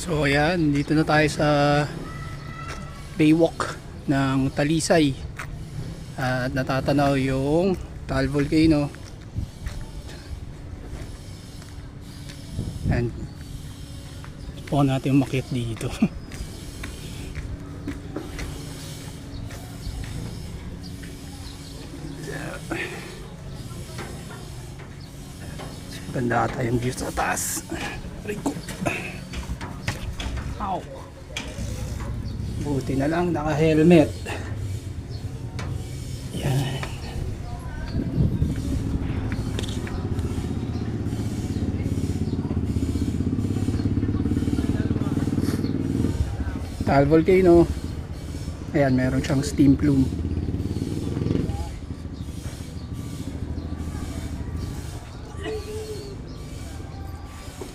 So ayan, dito na tayo sa Baywalk ng Talisay at natatanaw yung Taal Volcano. And po natin umakyat dito. Ganda tayong view sa taas. Rico. Ow. Buti na lang naka-helmet. Yan. Taal Volcano. Ayan, meron siyang steam plume.